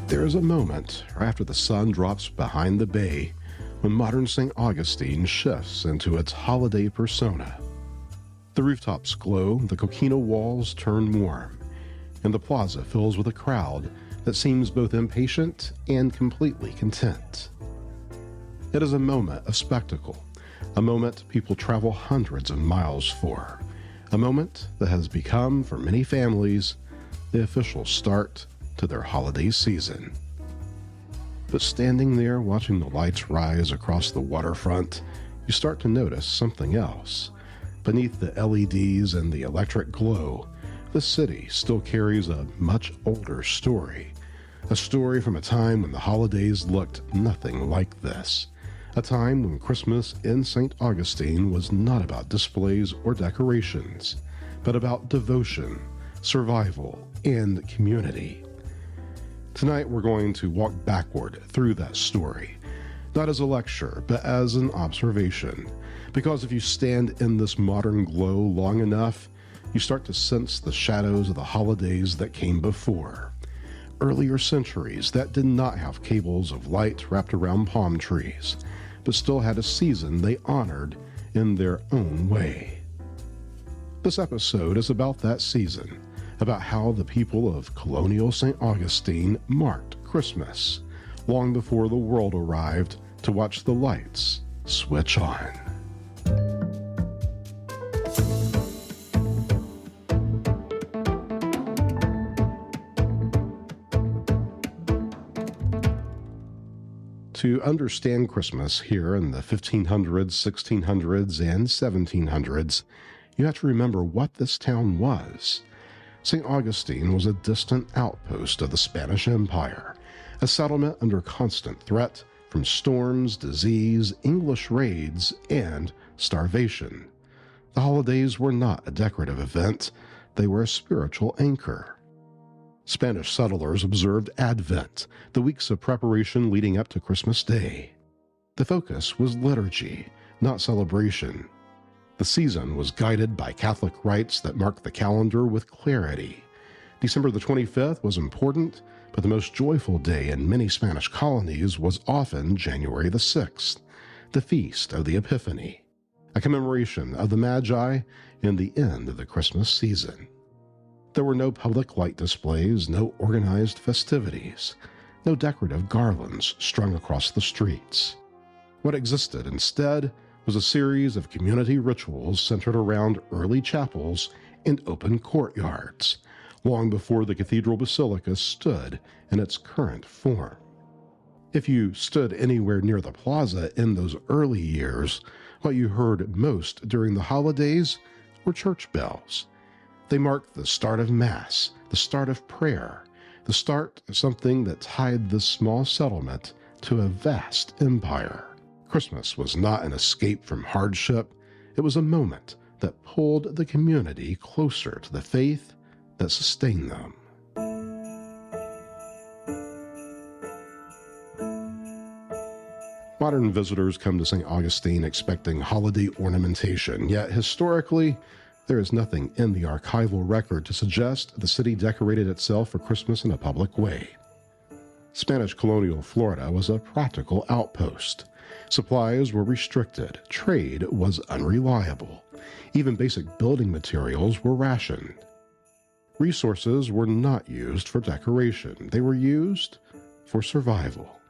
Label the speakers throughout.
Speaker 1: There is a moment after the sun drops behind the bay when modern St. Augustine shifts into its holiday persona. The rooftops glow, the coquina walls turn warm, and the plaza fills with a crowd that seems both impatient and completely content. It is a moment of spectacle, a moment people travel hundreds of miles for, a moment that has become, for many families, the official start to their holiday season. But standing there watching the lights rise across the waterfront, you start to notice something else. Beneath the LEDs and the electric glow, the city still carries a much older story. A story from a time when the holidays looked nothing like this. A time when Christmas in St. Augustine was not about displays or decorations, but about devotion, survival, and community. Tonight we're going to walk backward through that story, not as a lecture, but as an observation. Because if you stand in this modern glow long enough, you start to sense the shadows of the holidays that came before. Earlier centuries that did not have cables of light wrapped around palm trees, but still had a season they honored in their own way. This episode is about that season, about how the people of Colonial St. Augustine marked Christmas, long before the world arrived to watch the lights switch on. To understand Christmas here in the 1500s, 1600s, and 1700s, you have to remember what this town was. St. Augustine was a distant outpost of the Spanish Empire, a settlement under constant threat from storms, disease, English raids, and starvation. The holidays were not a decorative event, they were a spiritual anchor. Spanish settlers observed Advent, the weeks of preparation leading up to Christmas Day. The focus was liturgy, not celebration. The season was guided by Catholic rites that marked the calendar with clarity. December the 25th was important, but the most joyful day in many Spanish colonies was often January the 6th, the feast of the Epiphany, a commemoration of the Magi and the end of the Christmas season. There were no public light displays, no organized festivities, no decorative garlands strung across the streets. What existed instead was a series of community rituals centered around early chapels and open courtyards, long before the cathedral basilica stood in its current form. If you stood anywhere near the plaza in those early years, what you heard most during the holidays were church bells. They marked the start of Mass, the start of prayer, the start of something that tied this small settlement to a vast empire. Christmas was not an escape from hardship. It was a moment that pulled the community closer to the faith that sustained them. Modern visitors come to St. Augustine expecting holiday ornamentation, yet historically, there is nothing in the archival record to suggest the city decorated itself for Christmas in a public way. Spanish colonial Florida was a practical outpost. Supplies were restricted, trade was unreliable, even basic building materials were rationed. Resources were not used for decoration, they were used for survival.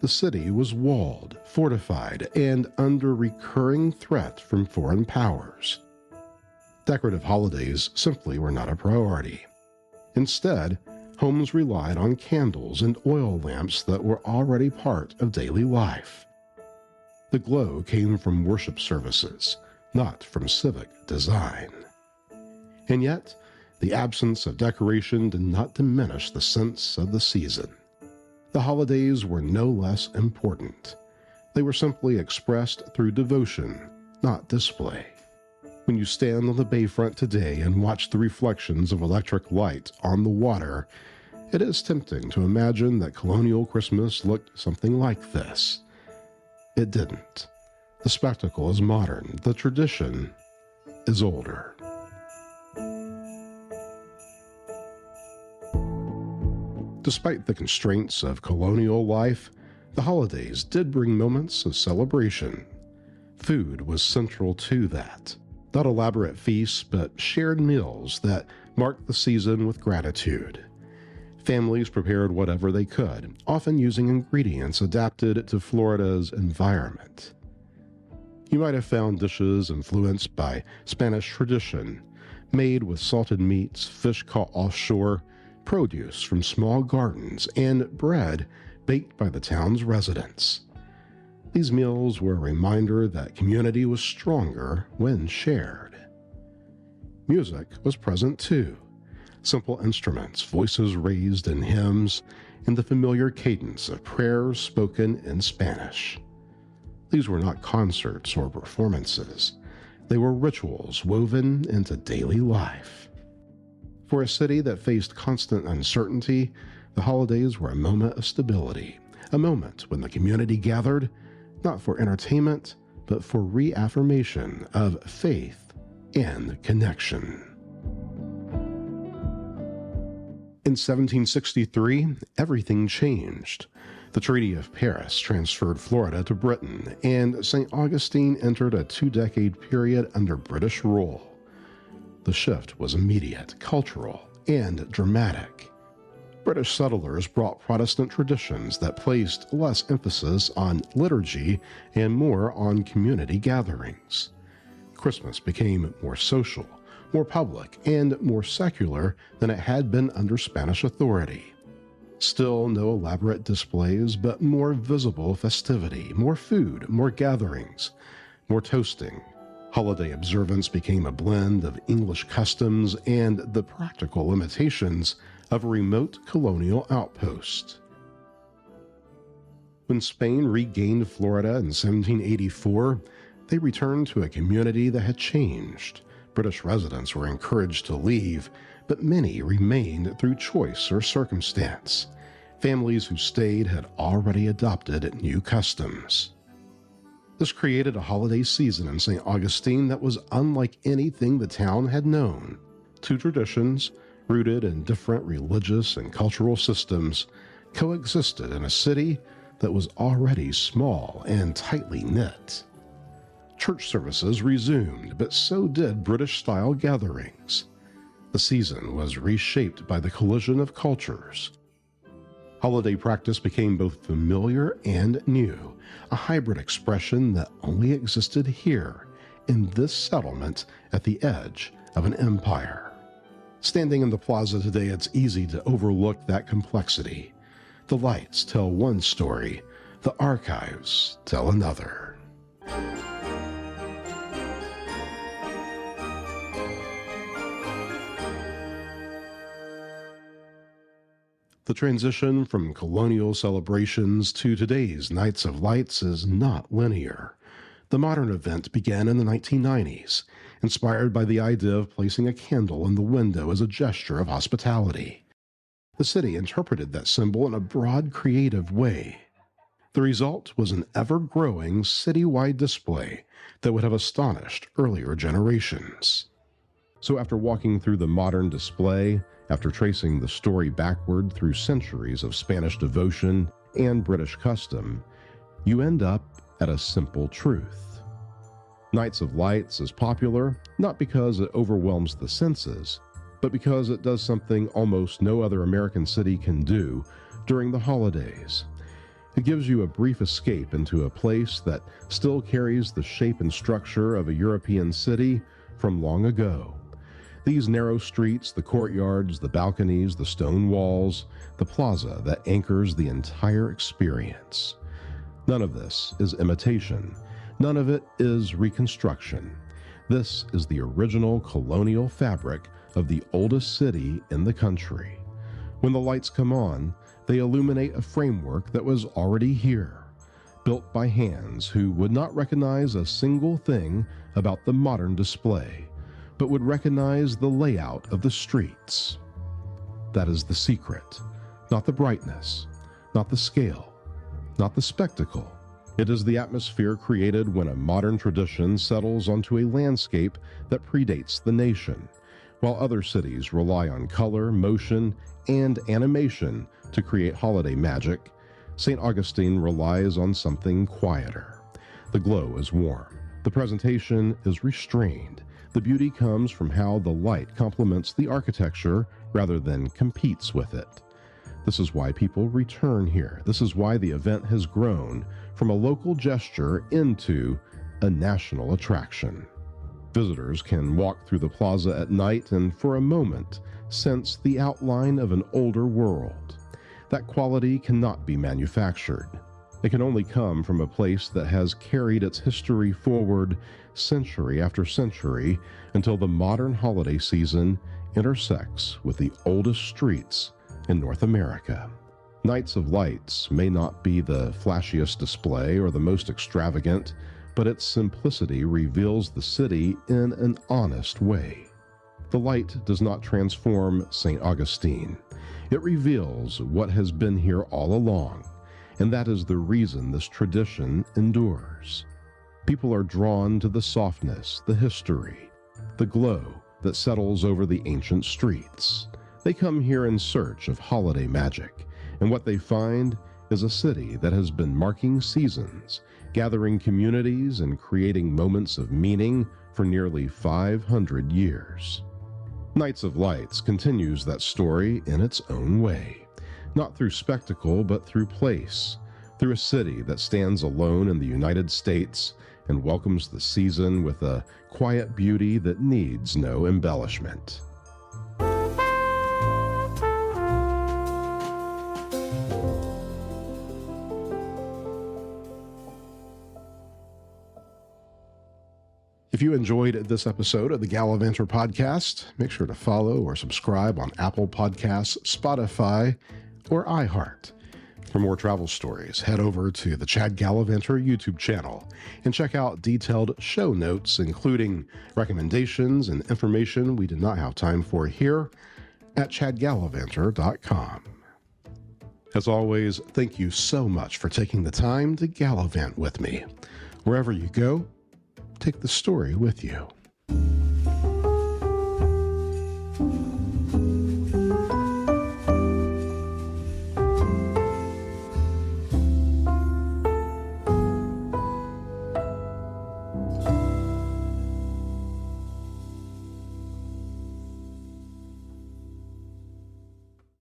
Speaker 1: The city was walled, fortified, and under recurring threat from foreign powers. Decorative holidays simply were not a priority. Instead, homes relied on candles and oil lamps that were already part of daily life. The glow came from worship services, not from civic design. And yet, the absence of decoration did not diminish the sense of the season. The holidays were no less important. They were simply expressed through devotion, not display. When you stand on the bayfront today and watch the reflections of electric light on the water, it is tempting to imagine that colonial Christmas looked something like this. It didn't. The spectacle is modern. The tradition is older. Despite the constraints of colonial life, the holidays did bring moments of celebration. Food was central to that. Not elaborate feasts, but shared meals that marked the season with gratitude. Families prepared whatever they could, often using ingredients adapted to Florida's environment. You might have found dishes influenced by Spanish tradition, made with salted meats, fish caught offshore, produce from small gardens, and bread baked by the town's residents. These meals were a reminder that community was stronger when shared. Music was present too. Simple instruments, voices raised in hymns, and the familiar cadence of prayers spoken in Spanish. These were not concerts or performances. They were rituals woven into daily life. For a city that faced constant uncertainty, the holidays were a moment of stability, a moment when the community gathered, not for entertainment, but for reaffirmation of faith and connection. In 1763, everything changed. The Treaty of Paris transferred Florida to Britain, and St. Augustine entered a 2-decade period under British rule. The shift was immediate, cultural, and dramatic. British settlers brought Protestant traditions that placed less emphasis on liturgy and more on community gatherings. Christmas became more social, more public, and more secular than it had been under Spanish authority. Still no elaborate displays, but more visible festivity, more food, more gatherings, more toasting. Holiday observance became a blend of English customs and the practical limitations of a remote colonial outpost. When Spain regained Florida in 1784, they returned to a community that had changed. British residents were encouraged to leave, but many remained through choice or circumstance. Families who stayed had already adopted new customs. This created a holiday season in St. Augustine that was unlike anything the town had known. Two traditions, rooted in different religious and cultural systems, coexisted in a city that was already small and tightly knit. Church services resumed, but so did British-style gatherings. The season was reshaped by the collision of cultures. Holiday practice became both familiar and new, a hybrid expression that only existed here, in this settlement at the edge of an empire. Standing in the plaza today, it's easy to overlook that complexity. The lights tell one story, the archives tell another. The transition from colonial celebrations to today's Nights of Lights is not linear. The modern event began in the 1990s, inspired by the idea of placing a candle in the window as a gesture of hospitality. The city interpreted that symbol in a broad, creative way. The result was an ever-growing citywide display that would have astonished earlier generations. So after walking through the modern display, after tracing the story backward through centuries of Spanish devotion and British custom, you end up at a simple truth. Nights of Lights is popular not because it overwhelms the senses, but because it does something almost no other American city can do during the holidays. It gives you a brief escape into a place that still carries the shape and structure of a European city from long ago. These narrow streets, the courtyards, the balconies, the stone walls, the plaza that anchors the entire experience. None of this is imitation. None of it is reconstruction. This is the original colonial fabric of the oldest city in the country. When the lights come on, they illuminate a framework that was already here, built by hands who would not recognize a single thing about the modern display, but would recognize the layout of the streets. That is the secret, not the brightness, not the scale, not the spectacle. It is the atmosphere created when a modern tradition settles onto a landscape that predates the nation, while other cities rely on color, motion, and animation to create holiday magic, St. Augustine relies on something quieter. The glow is warm. The presentation is restrained. The beauty comes from how the light complements the architecture rather than competes with it. This is why people return here. This is why the event has grown from a local gesture into a national attraction. Visitors can walk through the plaza at night and for a moment sense the outline of an older world. That quality cannot be manufactured. It can only come from a place that has carried its history forward century after century until the modern holiday season intersects with the oldest streets in North America. Nights of Lights may not be the flashiest display or the most extravagant, but its simplicity reveals the city in an honest way. The light does not transform St. Augustine. It reveals what has been here all along, and that is the reason this tradition endures. People are drawn to the softness, the history, the glow that settles over the ancient streets. They come here in search of holiday magic, and what they find is a city that has been marking seasons, gathering communities and creating moments of meaning for nearly 500 years. Nights of Lights continues that story in its own way, not through spectacle but through place, through a city that stands alone in the United States and welcomes the season with a quiet beauty that needs no embellishment. If you enjoyed this episode of the Gallivanter podcast, make sure to follow or subscribe on Apple Podcasts, Spotify, or iHeart. For more travel stories, head over to the ChadGallivanter YouTube channel and check out detailed show notes, including recommendations and information we did not have time for here at ChadGallivanter.com. As always, thank you so much for taking the time to gallivant with me. Wherever you go, take the story with you.